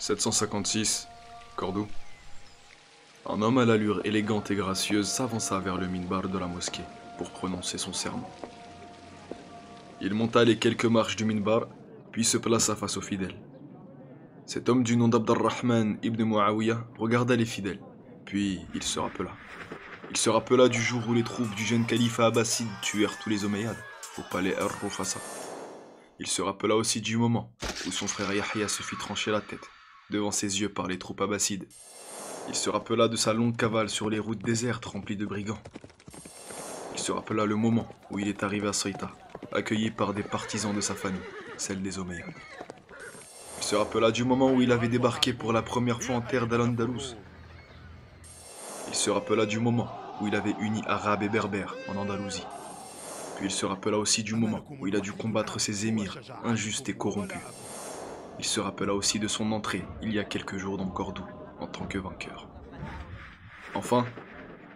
756, Cordoue. Un homme à l'allure élégante et gracieuse s'avança vers le minbar de la mosquée pour prononcer son serment. Il monta les quelques marches du minbar, puis se plaça face aux fidèles. Cet homme du nom d'Abd-ar-Rahman ibn Muawiyah regarda les fidèles, puis il se rappela. Il se rappela du jour où les troupes du jeune calife abbasside tuèrent tous les Omeyyades au palais Ar-Rufasa. Il se rappela aussi du moment où son frère Yahya se fit trancher la tête devant ses yeux par les troupes abbassides. Il se rappela de sa longue cavale sur les routes désertes remplies de brigands. Il se rappela le moment où il est arrivé à Ceuta, accueilli par des partisans de sa famille, celle des Omeyyades. Il se rappela du moment où il avait débarqué pour la première fois en terre d'Al-Andalus. Il se rappela du moment où il avait uni Arabes et Berbères en Andalousie. Puis il se rappela aussi du moment où il a dû combattre ses émirs, injustes et corrompus. Il se rappela aussi de son entrée, il y a quelques jours dans Cordoue, en tant que vainqueur. Enfin,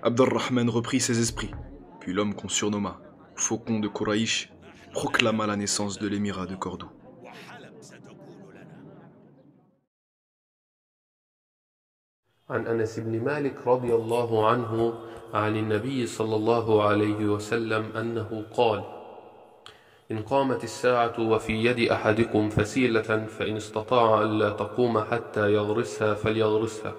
Abd-ar-Rahman reprit ses esprits, puis l'homme qu'on surnomma Faucon de Kouraïch proclama la naissance de l'émirat de Cordoue. عن أنس بن مالك رضي الله عنه عن النبي صلى الله عليه وسلم أنه قال: إن قامت الساعة وفي يد أحدكم فسيلة فإن استطاع ألا تقوم حتى يغرسها فليغرسها.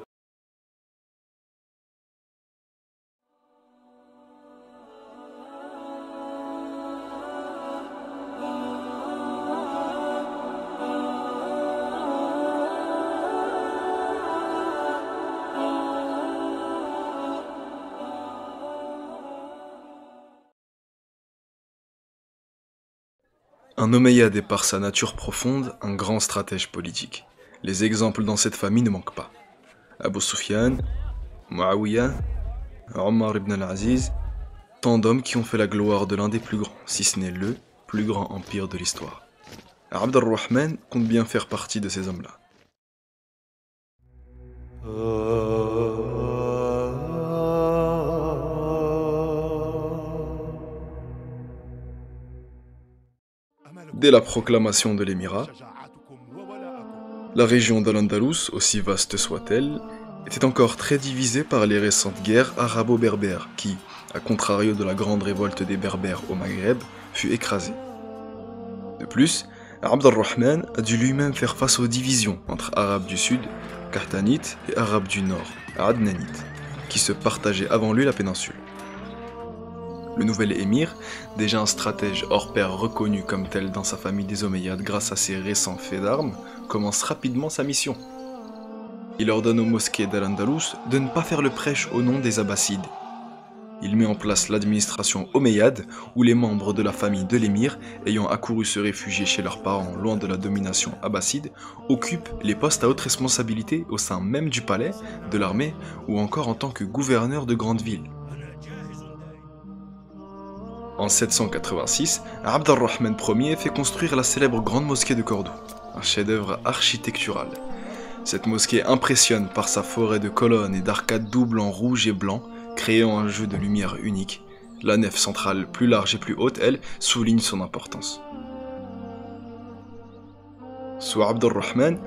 Un Omeyyade est par sa nature profonde un grand stratège politique. Les exemples dans cette famille ne manquent pas. Abu Sufyan, Muawiyah, Omar ibn al-Aziz, tant d'hommes qui ont fait la gloire de l'un des plus grands, si ce n'est le plus grand empire de l'histoire. Abd ar-Rahman compte bien faire partie de ces hommes-là. Dès la proclamation de l'émirat, la région d'Al-Andalus, aussi vaste soit-elle, était encore très divisée par les récentes guerres arabo-berbères qui, à contrario de la grande révolte des Berbères au Maghreb, fut écrasée. De plus, Abd ar-Rahman a dû lui-même faire face aux divisions entre Arabes du Sud, Qahtanites, et Arabes du Nord, Adnanites, qui se partageaient avant lui la péninsule. Le nouvel émir, déjà un stratège hors pair reconnu comme tel dans sa famille des Omeyyades grâce à ses récents faits d'armes, commence rapidement sa mission. Il ordonne aux mosquées d'Al-Andalus de ne pas faire le prêche au nom des Abbassides. Il met en place l'administration Omeyyade où les membres de la famille de l'émir, ayant accouru se réfugier chez leurs parents loin de la domination abbasside, occupent les postes à haute responsabilité au sein même du palais, de l'armée ou encore en tant que gouverneur de grandes villes. En 786, Abd ar-Rahman Ier fait construire la célèbre grande mosquée de Cordoue, un chef-d'œuvre architectural. Cette mosquée impressionne par sa forêt de colonnes et d'arcades doubles en rouge et blanc, créant un jeu de lumière unique. La nef centrale, plus large et plus haute, elle, souligne son importance. Sous Abd ar-Rahman,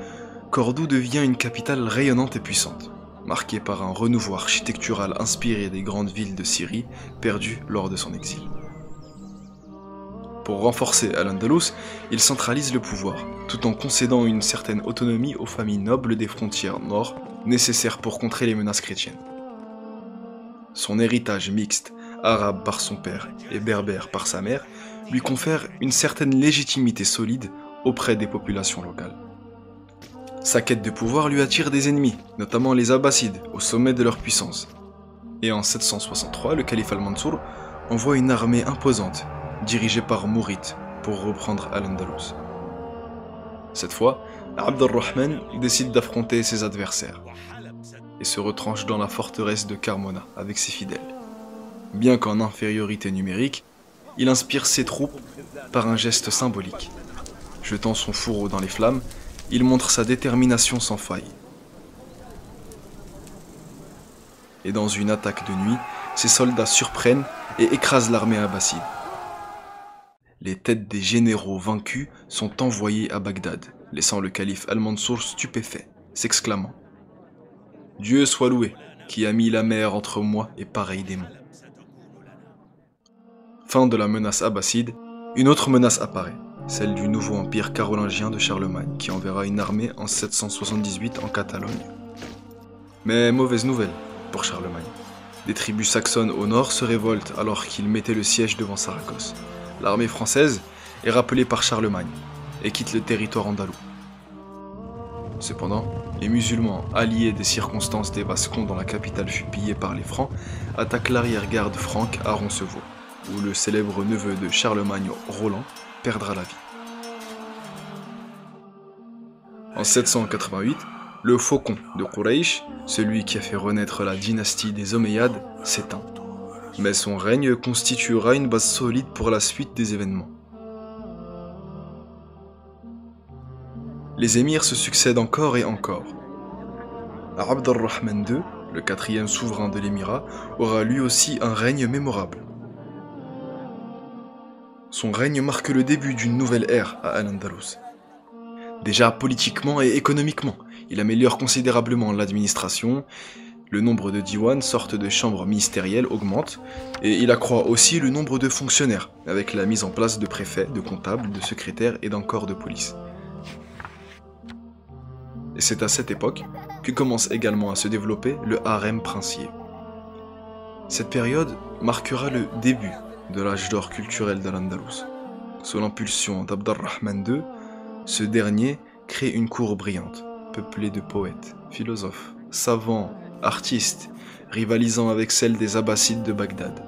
Cordoue devient une capitale rayonnante et puissante, marquée par un renouveau architectural inspiré des grandes villes de Syrie, perdues lors de son exil. Pour renforcer Al-Andalus, il centralise le pouvoir, tout en concédant une certaine autonomie aux familles nobles des frontières nord, nécessaires pour contrer les menaces chrétiennes. Son héritage mixte, arabe par son père et berbère par sa mère, lui confère une certaine légitimité solide auprès des populations locales. Sa quête de pouvoir lui attire des ennemis, notamment les Abbassides, au sommet de leur puissance. Et en 763, le calife al-Mansour envoie une armée imposante, dirigé par Mourid pour reprendre Al-Andalus. Cette fois, Abd ar-Rahman décide d'affronter ses adversaires et se retranche dans la forteresse de Carmona avec ses fidèles. Bien qu'en infériorité numérique, il inspire ses troupes par un geste symbolique. Jetant son fourreau dans les flammes, il montre sa détermination sans faille. Et dans une attaque de nuit, ses soldats surprennent et écrasent l'armée abbasside. Les têtes des généraux vaincus sont envoyées à Bagdad, laissant le calife al-Mansour stupéfait, s'exclamant « Dieu soit loué, qui a mis la mer entre moi et pareil démon ». Fin de la menace abbasside, une autre menace apparaît, celle du nouveau empire carolingien de Charlemagne, qui enverra une armée en 778 en Catalogne. Mais mauvaise nouvelle pour Charlemagne. Des tribus saxonnes au nord se révoltent alors qu'il mettait le siège devant Saragosse. L'armée française est rappelée par Charlemagne et quitte le territoire andalou. Cependant, les musulmans, alliés des circonstances des Vascons dont la capitale fut pillée par les Francs, attaquent l'arrière-garde franque à Roncevaux, où le célèbre neveu de Charlemagne, Roland, perdra la vie. En 788, le faucon de Quraysh, celui qui a fait renaître la dynastie des Omeyyades, s'éteint. Mais son règne constituera une base solide pour la suite des événements. Les émirs se succèdent encore et encore. Abd al-Rahman II, le quatrième souverain de l'émirat, aura lui aussi un règne mémorable. Son règne marque le début d'une nouvelle ère à Al-Andalus. Déjà politiquement et économiquement, il améliore considérablement l'administration, le nombre de diwan, sorte de chambres ministérielles, augmente, et il accroît aussi le nombre de fonctionnaires, avec la mise en place de préfets, de comptables, de secrétaires et d'un corps de police. Et c'est à cette époque que commence également à se développer le harem princier. Cette période marquera le début de l'âge d'or culturel d'Al-Andalus. Sous l'impulsion d'Abd al-Rahman II, ce dernier crée une cour brillante, peuplée de poètes, philosophes, savants, artistes, rivalisant avec celle des Abbassides de Bagdad.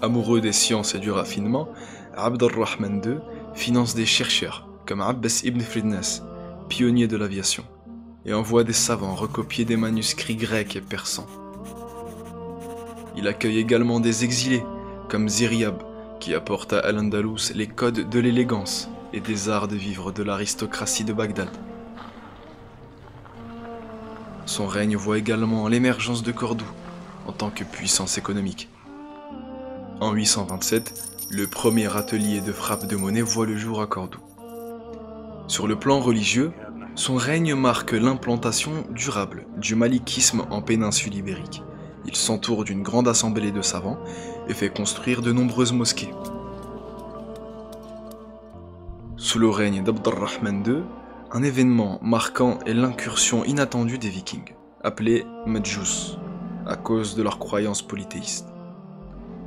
Amoureux des sciences et du raffinement, Abd al-Rahman II finance des chercheurs comme Abbas ibn Fridnas, pionnier de l'aviation, et envoie des savants recopier des manuscrits grecs et persans. Il accueille également des exilés comme Ziryab, qui apporte à Al-Andalus les codes de l'élégance et des arts de vivre de l'aristocratie de Bagdad. Son règne voit également l'émergence de Cordoue en tant que puissance économique. En 827, le premier atelier de frappe de monnaie voit le jour à Cordoue. Sur le plan religieux, son règne marque l'implantation durable du malikisme en péninsule ibérique. Il s'entoure d'une grande assemblée de savants et fait construire de nombreuses mosquées. Sous le règne d'Abd al-Rahman II, un événement marquant est l'incursion inattendue des Vikings, appelés Medjus, à cause de leurs croyances polythéistes.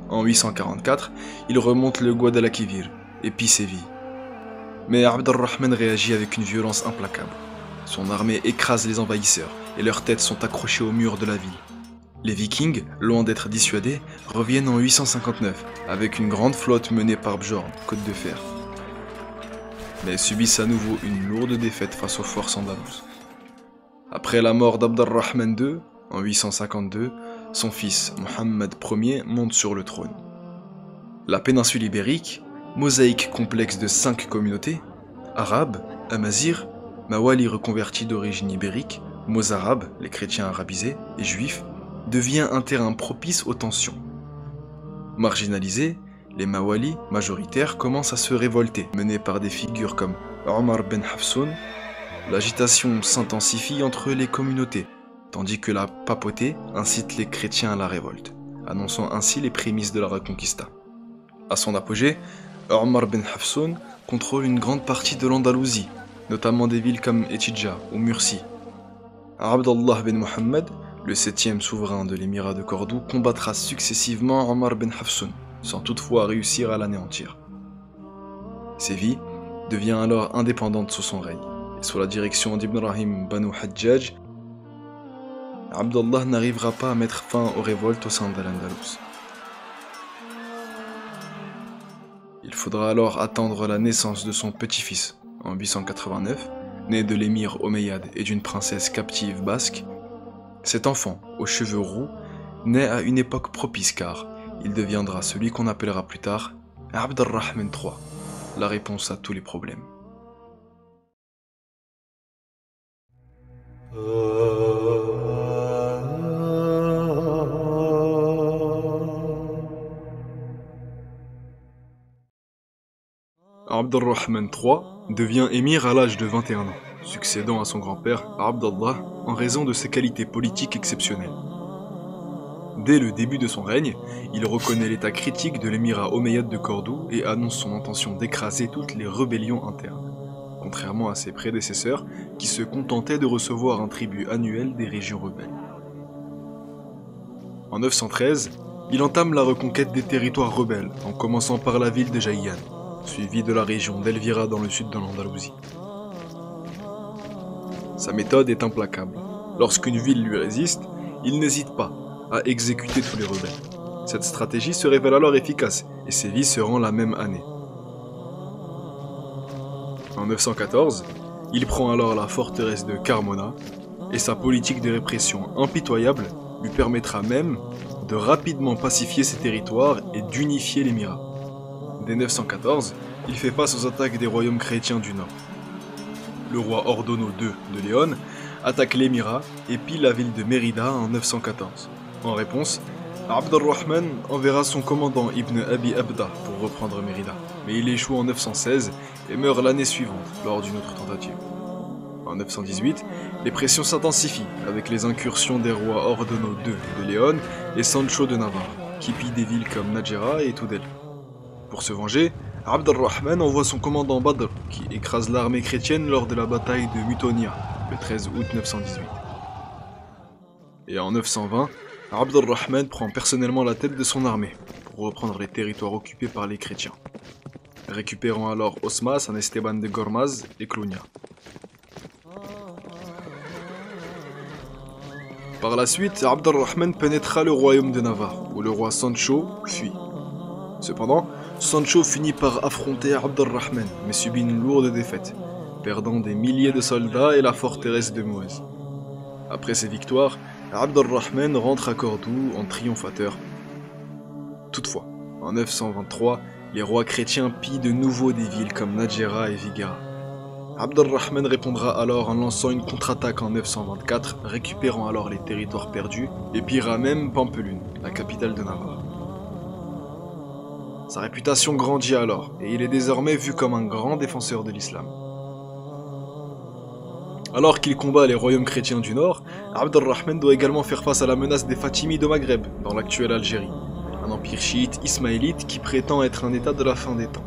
En 844, ils remontent le Guadalquivir et pillent Séville. Mais Abd al-Rahman réagit avec une violence implacable. Son armée écrase les envahisseurs et leurs têtes sont accrochées aux murs de la ville. Les Vikings, loin d'être dissuadés, reviennent en 859 avec une grande flotte menée par Bjorn, Côte de Fer. Mais subissent à nouveau une lourde défaite face aux forces andalous. Après la mort d'Abd al-Rahman II, en 852, son fils Mohammed Ier monte sur le trône. La péninsule ibérique, mosaïque complexe de 5 communautés, arabes, amazirs, mawali reconvertis d'origine ibérique, mozarabes, les chrétiens arabisés, et juifs, devient un terrain propice aux tensions. Marginalisés, les Mawali, majoritaires, commencent à se révolter, menés par des figures comme Omar ben Hafsoun. L'agitation s'intensifie entre les communautés, tandis que la papauté incite les chrétiens à la révolte, annonçant ainsi les prémices de la Reconquista. À son apogée, Omar ben Hafsoun contrôle une grande partie de l'Andalousie, notamment des villes comme Etidja ou Murcie. Abdallah ben Mohammed, le 7e souverain de l'émirat de Cordoue, combattra successivement Omar ben Hafsoun, sans toutefois réussir à l'anéantir. Séville devient alors indépendante sous son règne, et sous la direction d'Ibn Rahim Banu Hajjaj, Abdallah n'arrivera pas à mettre fin aux révoltes au sein d'Al-Andalus. Il faudra alors attendre la naissance de son petit-fils, en 889, né de l'émir Omeyyade et d'une princesse captive basque. Cet enfant, aux cheveux roux, naît à une époque propice car il deviendra celui qu'on appellera plus tard Abd al-Rahman III, la réponse à tous les problèmes. Abd al-Rahman III devient émir à l'âge de 21 ans. succédant à son grand-père Abdallah en raison de ses qualités politiques exceptionnelles. Dès le début de son règne, il reconnaît l'état critique de l'émirat omeyyade de Cordoue et annonce son intention d'écraser toutes les rébellions internes, contrairement à ses prédécesseurs qui se contentaient de recevoir un tribut annuel des régions rebelles. En 913, il entame la reconquête des territoires rebelles en commençant par la ville de Jaïan, suivie de la région d'Elvira dans le sud de l'Andalousie. Sa méthode est implacable. Lorsqu'une ville lui résiste, il n'hésite pas à exécuter tous les rebelles. Cette stratégie se révèle alors efficace et sévit se rend la même année. En 914, il prend alors la forteresse de Carmona et sa politique de répression impitoyable lui permettra même de rapidement pacifier ses territoires et d'unifier l'émirat. Dès 914, il fait face aux attaques des royaumes chrétiens du nord. Le roi Ordono II de Léon attaque l'émirat et pille la ville de Mérida en 914. En réponse, Abd al-Rahman enverra son commandant Ibn Abi Abda pour reprendre Mérida, mais il échoue en 916 et meurt l'année suivante lors d'une autre tentative. En 918, les pressions s'intensifient avec les incursions des rois Ordono II de Léon et Sancho de Navarre, qui pillent des villes comme Nadjera et Tudela. Pour se venger, Abd al-Rahman envoie son commandant Badr, qui écrase l'armée chrétienne lors de la bataille de Mutonia, le 13 août 918. Et en 920, Abd al-Rahman prend personnellement la tête de son armée pour reprendre les territoires occupés par les chrétiens, récupérant alors Osma, San Esteban de Gormaz et Clunia. Par la suite, Abd al-Rahman pénétra le royaume de Navarre, où le roi Sancho fuit. Cependant, Sancho finit par affronter Abd al-Rahman, mais subit une lourde défaite, perdant des milliers de soldats et la forteresse de Muez. Après ces victoires, Abd al-Rahman rentre à Cordoue en triomphateur. Toutefois, en 923, les rois chrétiens pillent de nouveau des villes comme Nadjera et Vigara. Abd al-Rahman répondra alors en lançant une contre-attaque en 924, récupérant alors les territoires perdus et pillera même Pampelune, la capitale de Navarre. Sa réputation grandit alors et il est désormais vu comme un grand défenseur de l'islam. Alors qu'il combat les royaumes chrétiens du nord, Abd al-Rahman doit également faire face à la menace des Fatimides au Maghreb, dans l'actuelle Algérie, un empire chiite ismaélite qui prétend être un état de la fin des temps.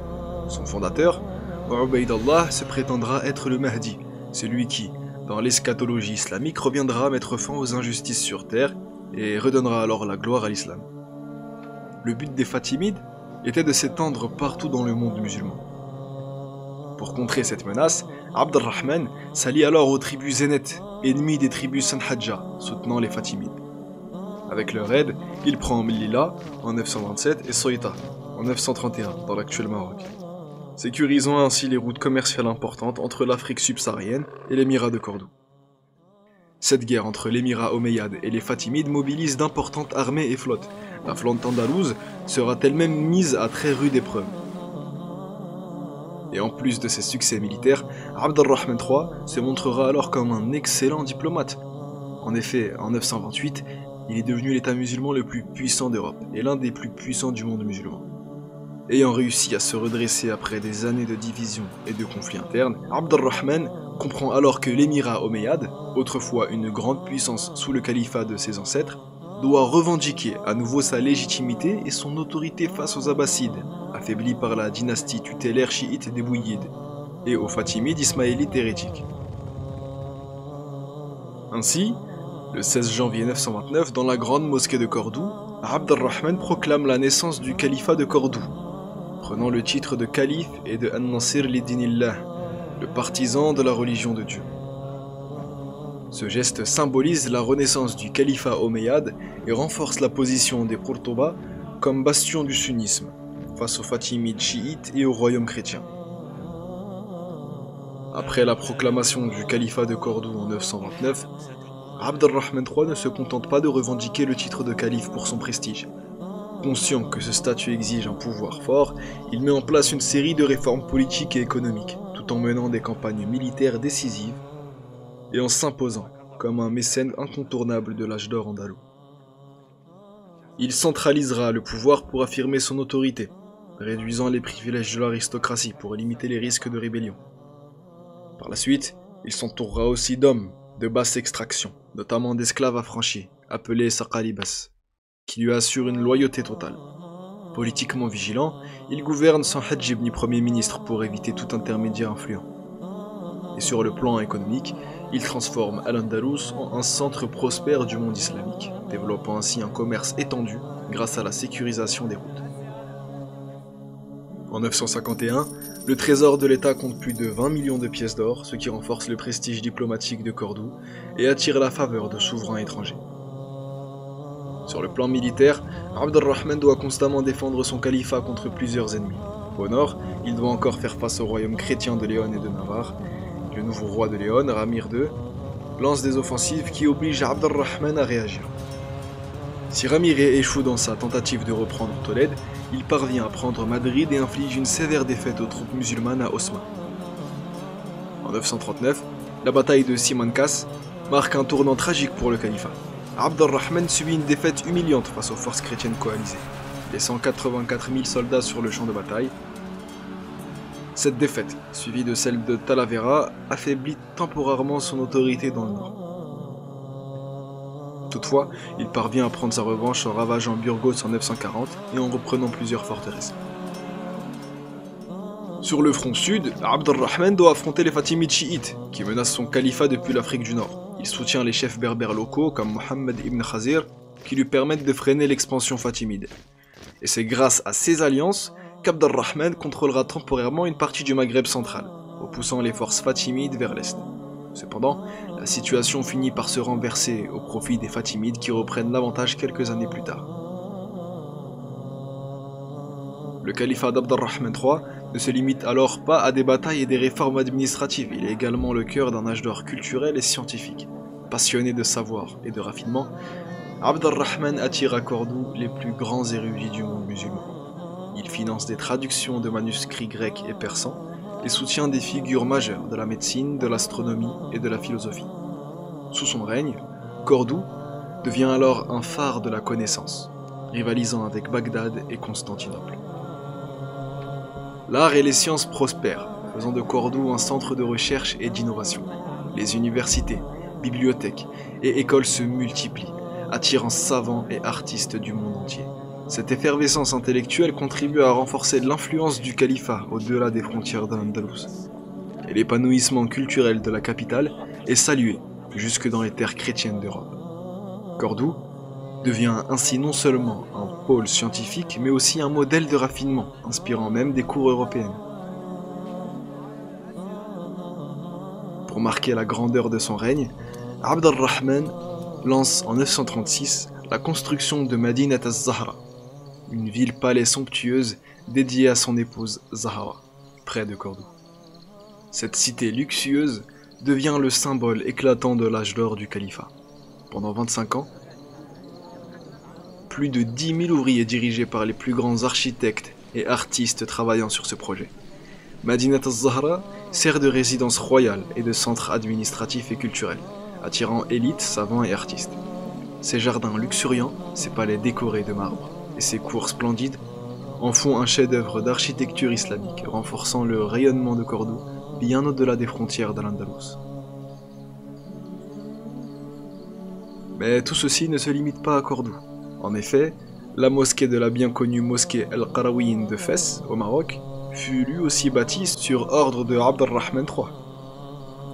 Son fondateur, Ubaydallah, se prétendra être le Mahdi, celui qui, dans l'eschatologie islamique, reviendra mettre fin aux injustices sur terre et redonnera alors la gloire à l'islam. Le but des Fatimides était de s'étendre partout dans le monde musulman. Pour contrer cette menace, Abd al-Rahman s'allie alors aux tribus Zénètes, ennemies des tribus Sanhadja, soutenant les Fatimides. Avec leur aide, il prend Melilla en 927 et Soïta en 931 dans l'actuel Maroc, sécurisant ainsi les routes commerciales importantes entre l'Afrique subsaharienne et l'émirat de Cordoue. Cette guerre entre l'émirat omeyyade et les Fatimides mobilise d'importantes armées et flottes. La flotte andalouse sera elle-même mise à très rude épreuve. Et en plus de ses succès militaires, Abd al-Rahman III se montrera alors comme un excellent diplomate. En effet, en 928, il est devenu l'État musulman le plus puissant d'Europe et l'un des plus puissants du monde musulman. Ayant réussi à se redresser après des années de divisions et de conflits internes, Abd al-Rahman comprend alors que l'émirat omeyyade, autrefois une grande puissance sous le califat de ses ancêtres, doit revendiquer à nouveau sa légitimité et son autorité face aux Abbassides, affaiblis par la dynastie tutélaire chiite des Bouyides, et aux Fatimides ismaélites hérétiques. Ainsi, le 16 janvier 929, dans la grande mosquée de Cordoue, Abd al-Rahman proclame la naissance du califat de Cordoue, prenant le titre de calife et de An-Nasir li-Dinillah, le partisan de la religion de Dieu. Ce geste symbolise la renaissance du califat omeyyade et renforce la position des Qurtuba comme bastion du sunnisme, face aux Fatimides chiites et au royaume chrétien. Après la proclamation du califat de Cordoue en 929, Abd al-Rahman III ne se contente pas de revendiquer le titre de calife pour son prestige. Conscient que ce statut exige un pouvoir fort, il met en place une série de réformes politiques et économiques, tout en menant des campagnes militaires décisives et en s'imposant comme un mécène incontournable de l'âge d'or andalou. Il centralisera le pouvoir pour affirmer son autorité, réduisant les privilèges de l'aristocratie pour limiter les risques de rébellion. Par la suite, Il s'entourera aussi d'hommes de basse extraction, notamment d'esclaves affranchis, appelés Saqalibas, qui lui assurent une loyauté totale. Politiquement vigilant, il gouverne sans Hajib ni Premier ministre pour éviter tout intermédiaire influent. Et sur le plan économique, il transforme Al-Andalus en un centre prospère du monde islamique, développant ainsi un commerce étendu grâce à la sécurisation des routes. En 951, le trésor de l'État compte plus de 20 millions de pièces d'or, ce qui renforce le prestige diplomatique de Cordoue et attire la faveur de souverains étrangers. Sur le plan militaire, Abd al-Rahman doit constamment défendre son califat contre plusieurs ennemis. Au nord, il doit encore faire face au royaume chrétien de Léon et de Navarre. Le nouveau roi de Léon, Ramir II, lance des offensives qui obligent Abd al-Rahman à réagir. Si Ramir échoue dans sa tentative de reprendre Tolède, il parvient à prendre Madrid et inflige une sévère défaite aux troupes musulmanes à Osma. En 939, la bataille de Simancas marque un tournant tragique pour le califat. Abd al-Rahman subit une défaite humiliante face aux forces chrétiennes coalisées, laissant 84 000 soldats sur le champ de bataille. Cette défaite, suivie de celle de Talavera, affaiblit temporairement son autorité dans le nord. Toutefois, il parvient à prendre sa revanche en ravageant Burgos en 940 et en reprenant plusieurs forteresses. Sur le front sud, Abd al-Rahman doit affronter les Fatimides chiites, qui menacent son califat depuis l'Afrique du Nord. Il soutient les chefs berbères locaux comme Mohammed ibn Khazir, qui lui permettent de freiner l'expansion fatimide. Et c'est grâce à ces alliances qu'Abd al-Rahman contrôlera temporairement une partie du Maghreb central, repoussant les forces fatimides vers l'est. Cependant, la situation finit par se renverser au profit des Fatimides qui reprennent l'avantage quelques années plus tard. Le califat d'Abd al-Rahman III ne se limite alors pas à des batailles et des réformes administratives, il est également le cœur d'un âge d'or culturel et scientifique. Passionné de savoir et de raffinement, Abd al-Rahman attire à Cordoue les plus grands érudits du monde musulman. Il finance des traductions de manuscrits grecs et persans et soutient des figures majeures de la médecine, de l'astronomie et de la philosophie. Sous son règne, Cordoue devient alors un phare de la connaissance, rivalisant avec Bagdad et Constantinople. L'art et les sciences prospèrent, faisant de Cordoue un centre de recherche et d'innovation. Les universités, bibliothèques et écoles se multiplient, attirant savants et artistes du monde entier. Cette effervescence intellectuelle contribue à renforcer l'influence du califat au-delà des frontières d'Al-Andalus. Et l'épanouissement culturel de la capitale est salué jusque dans les terres chrétiennes d'Europe. Cordoue devient ainsi non seulement un pôle scientifique, mais aussi un modèle de raffinement, inspirant même des cours européennes. Pour marquer la grandeur de son règne, Abd al-Rahman lance en 936 la construction de Madinat az-Zahra, une ville-palais somptueuse dédiée à son épouse Zahra, près de Cordoue. Cette cité luxueuse devient le symbole éclatant de l'âge d'or du califat. Pendant 25 ans, plus de 10 000 ouvriers dirigés par les plus grands architectes et artistes travaillant sur ce projet. Madinat az-Zahra sert de résidence royale et de centre administratif et culturel, attirant élites, savants et artistes. Ses jardins luxuriants, ses palais décorés de marbre et ses cours splendides en font un chef-d'œuvre d'architecture islamique, renforçant le rayonnement de Cordoue bien au-delà des frontières d'Al-Andalus. Mais tout ceci ne se limite pas à Cordoue. En effet, la mosquée de la bien connue mosquée El-Qarawiyyin de Fès, au Maroc, fut lui aussi bâtie sur ordre de Abd al-Rahman III.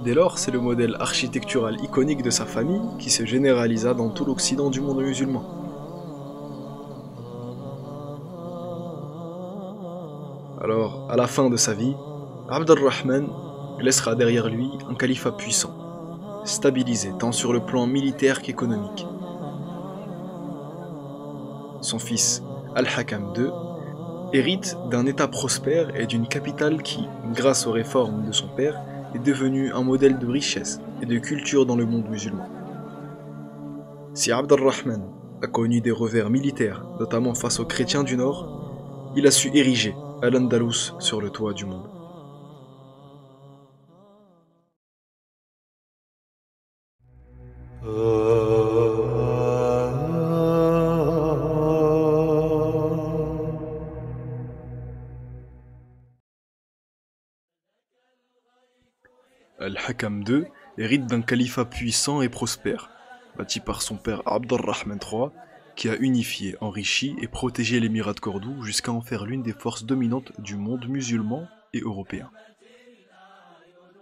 Dès lors, c'est le modèle architectural iconique de sa famille qui se généralisa dans tout l'Occident du monde musulman. Alors, à la fin de sa vie, Abd al-Rahman laissera derrière lui un califat puissant, stabilisé tant sur le plan militaire qu'économique. Son fils, Al-Hakam II, hérite d'un État prospère et d'une capitale qui, grâce aux réformes de son père, est devenue un modèle de richesse et de culture dans le monde musulman. Si Abd al-Rahman a connu des revers militaires, notamment face aux chrétiens du Nord, il a su ériger Al-Andalus sur le toit du monde. Al-Hakam II hérite d'un califat puissant et prospère, bâti par son père Abd al-Rahman III, qui a unifié, enrichi et protégé l'émirat de Cordoue jusqu'à en faire l'une des forces dominantes du monde musulman et européen.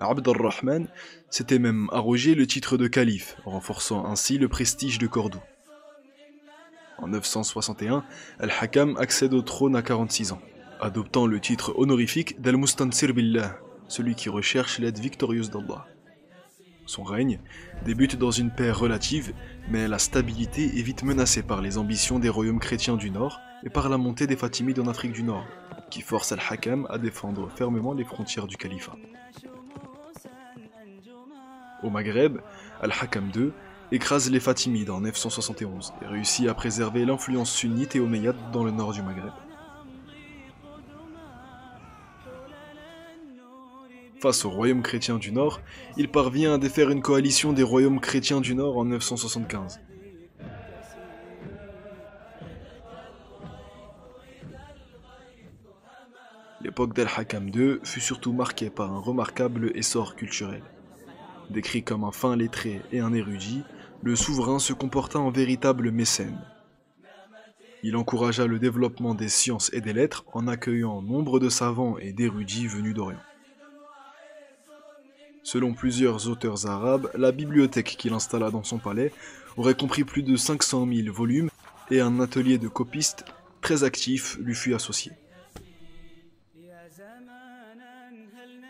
Abd al-Rahman s'était même arrogé le titre de calife, renforçant ainsi le prestige de Cordoue. En 961, Al-Hakam accède au trône à 46 ans, adoptant le titre honorifique d'Al-Mustansir Billah, celui qui recherche l'aide victorieuse d'Allah. Son règne débute dans une paix relative, mais la stabilité est vite menacée par les ambitions des royaumes chrétiens du Nord et par la montée des Fatimides en Afrique du Nord, qui force Al-Hakam à défendre fermement les frontières du califat. Au Maghreb, Al-Hakam II écrase les Fatimides en 971 et réussit à préserver l'influence sunnite et omeyyade dans le nord du Maghreb. Face aux royaumes chrétiens du Nord, il parvient à défaire une coalition des royaumes chrétiens du Nord en 975. L'époque d'Al-Hakam II fut surtout marquée par un remarquable essor culturel. Décrit comme un fin lettré et un érudit, le souverain se comporta en véritable mécène. Il encouragea le développement des sciences et des lettres en accueillant nombre de savants et d'érudits venus d'Orient. Selon plusieurs auteurs arabes, la bibliothèque qu'il installa dans son palais aurait compris plus de 500 000 volumes et un atelier de copistes très actif lui fut associé.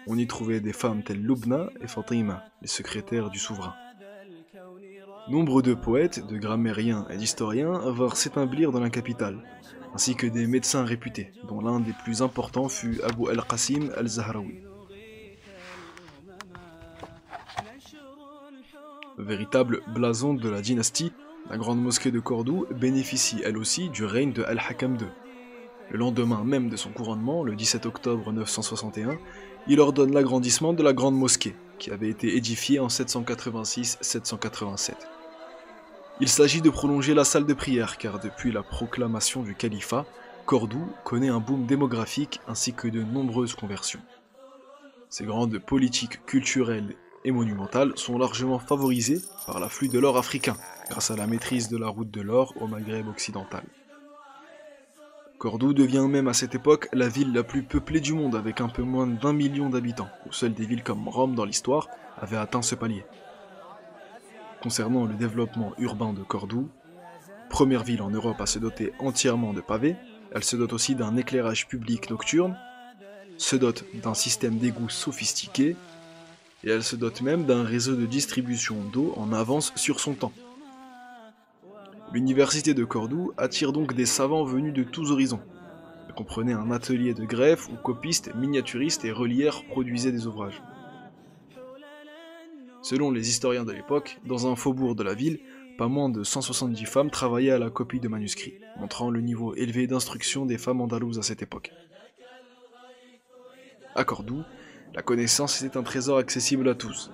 On y trouvait des femmes telles Lubna et Fatima, les secrétaires du souverain. Nombre de poètes, de grammairiens et d'historiens vinrent s'établir dans la capitale, ainsi que des médecins réputés, dont l'un des plus importants fut Abu al-Qasim al-Zahrawi. Véritable blason de la dynastie, la grande mosquée de Cordoue bénéficie elle aussi du règne de Al-Hakam II. Le lendemain même de son couronnement, le 17 octobre 961, il ordonne l'agrandissement de la grande mosquée, qui avait été édifiée en 786-787. Il s'agit de prolonger la salle de prière, car depuis la proclamation du califat, Cordoue connaît un boom démographique ainsi que de nombreuses conversions. Ces grandes politiques culturelles et monumentales sont largement favorisées par l'afflux de l'or africain, grâce à la maîtrise de la route de l'or au Maghreb occidental. Cordoue devient même à cette époque la ville la plus peuplée du monde avec un peu moins d'1 million d'habitants, où seules des villes comme Rome dans l'histoire avaient atteint ce palier. Concernant le développement urbain de Cordoue, première ville en Europe à se doter entièrement de pavés, elle se dote aussi d'un éclairage public nocturne, se dote d'un système d'égouts sophistiqué, et elle se dote même d'un réseau de distribution d'eau en avance sur son temps. L'université de Cordoue attire donc des savants venus de tous horizons. Elle comprenait un atelier de greffe où copistes, miniaturistes et relières produisaient des ouvrages. Selon les historiens de l'époque, dans un faubourg de la ville, pas moins de 170 femmes travaillaient à la copie de manuscrits, montrant le niveau élevé d'instruction des femmes andalouses à cette époque. À Cordoue, la connaissance était un trésor accessible à tous,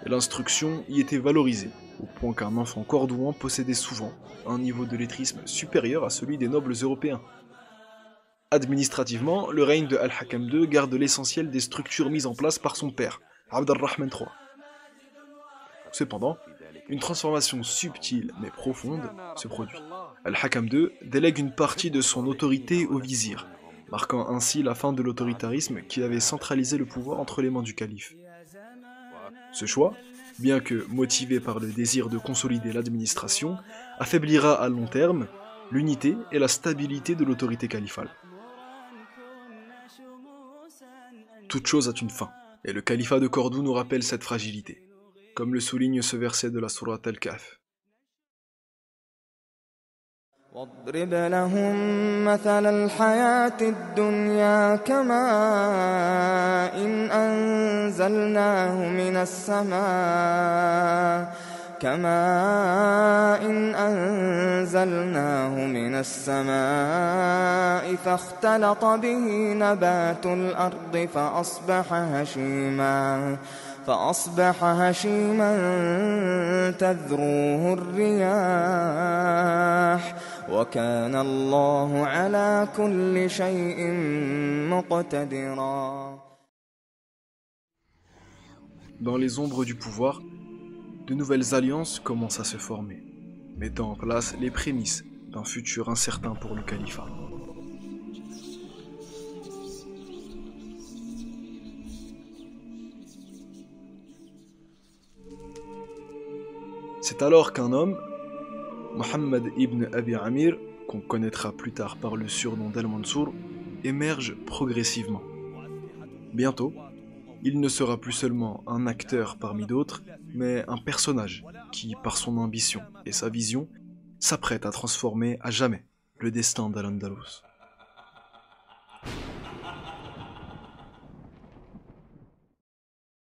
et l'instruction y était valorisée, au point qu'un enfant cordouan possédait souvent un niveau de lettrisme supérieur à celui des nobles européens. Administrativement, le règne de Al-Hakam II garde l'essentiel des structures mises en place par son père, Abd al-Rahman III. Cependant, une transformation subtile mais profonde se produit. Al-Hakam II délègue une partie de son autorité au vizir, marquant ainsi la fin de l'autoritarisme qui avait centralisé le pouvoir entre les mains du calife. Ce choix, bien que motivé par le désir de consolider l'administration, affaiblira à long terme l'unité et la stabilité de l'autorité califale. Toute chose a une fin, et le califat de Cordoue nous rappelle cette fragilité, comme le souligne ce verset de la sourate Al-Kahf. واضرب لهم مثل الحياة الدنيا كماء أنزلناه من السماء فاختلط به نبات الأرض فأصبح هشيما تذروه الرياح وكان الله على كل شيء مقتدرا. dans les ombres du pouvoir, de nouvelles alliances commencent à se former, mettant en place les prémices d'un futur incertain pour le califat. C'est alors qu'un homme, Mohammed ibn Abi Amir, qu'on connaîtra plus tard par le surnom d'Al-Mansour, émerge progressivement. Bientôt, il ne sera plus seulement un acteur parmi d'autres, mais un personnage qui, par son ambition et sa vision, s'apprête à transformer à jamais le destin d'Al-Andalus.